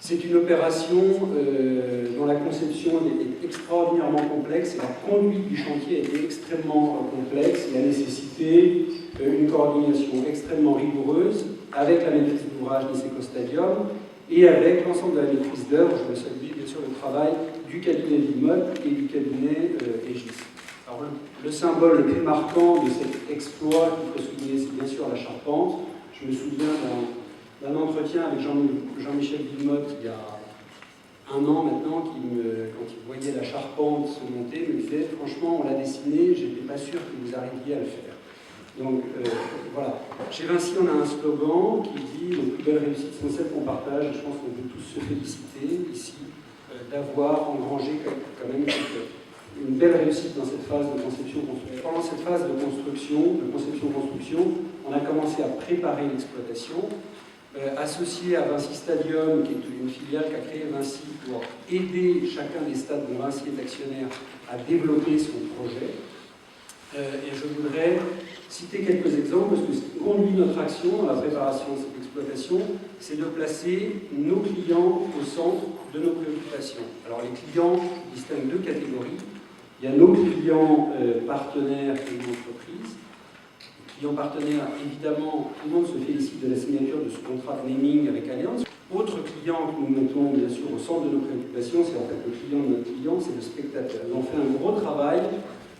C'est une opération dont la conception est extraordinairement complexe et la conduite du chantier a été extrêmement complexe et a nécessité une coordination extrêmement rigoureuse avec la maîtrise d'ouvrage des Sécostadium et avec l'ensemble de la maîtrise d'œuvre. Je me salue bien sûr le travail du cabinet Villemotte et du cabinet Aegis. Alors, le symbole le plus marquant de cet exploit qu'il faut souligner, c'est bien sûr la charpente. Je me souviens d'un entretien avec Jean-Michel Villemotte il y a un an maintenant, quand il voyait la charpente se monter, me disait « Franchement, on l'a dessinée, j'étais pas sûr que vous arriviez à le faire. » Donc voilà. Chez Vinci, on a un slogan qui dit « Les plus belles réussites sont celles qu'on partage ». Je pense qu'on peut tous se féliciter ici d'avoir engrangé quand même une belle réussite dans cette phase de conception-construction. Pendant cette phase de conception-construction, on a commencé à préparer l'exploitation, associé à Vinci Stadium, qui est une filiale qu'a créée Vinci pour aider chacun des stades dont Vinci est actionnaire à développer son projet. Et je voudrais citer quelques exemples, parce que ce qui conduit notre action dans la préparation de cette exploitation, c'est de placer nos clients au centre de nos préoccupations. Alors les clients distinguent deux catégories. Il y a nos clients partenaires et entreprises. Les clients partenaires, évidemment, tout le monde se félicite de la signature de ce contrat de naming avec Allianz. Autre client que nous mettons bien sûr au centre de nos préoccupations, c'est en fait le client de notre client, c'est le spectateur. Nous avons fait un gros travail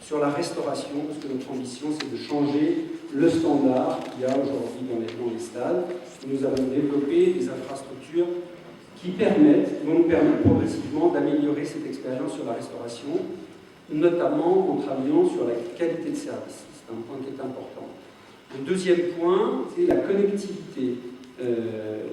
sur la restauration, parce que notre ambition c'est de changer le standard qu'il y a aujourd'hui dans les stades. Nous avons développé des infrastructures qui vont nous permettre progressivement d'améliorer cette expérience sur la restauration, notamment en travaillant sur la qualité de service. C'est un point qui est important. Le deuxième point, c'est la connectivité.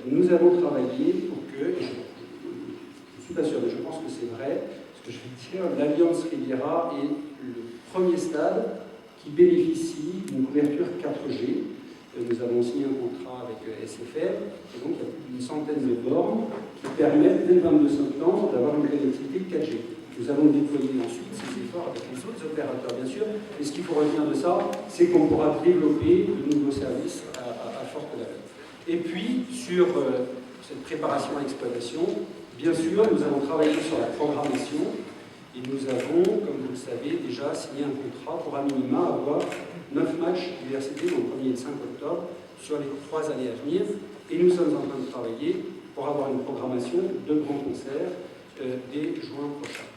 Nous avons travaillé pour que, je ne suis pas sûr, mais je pense que c'est vrai, ce que je vais dire, l'Alliance Riviera est le premier stade qui bénéficie d'une couverture 4G. Nous avons signé un contrat avec SFR, et donc il y a plus d'une centaine de bornes qui permettent, dès le 22 septembre, d'avoir une connectivité 4G. Nous avons déployé ensuite ces efforts avec les autres opérateurs, bien sûr, et ce qu'il faut retenir de ça, c'est qu'on pourra développer de nouveaux services à forte valeur. Et puis, sur cette préparation à l'exploitation, bien sûr, nous avons travaillé sur la programmation, et nous avons, comme vous le savez, déjà signé un contrat pour à minima avoir 9 matchs d'URCT le 1er et le 5 octobre sur les 3 années à venir, et nous sommes en train de travailler pour avoir une programmation de grands concerts dès juin prochain.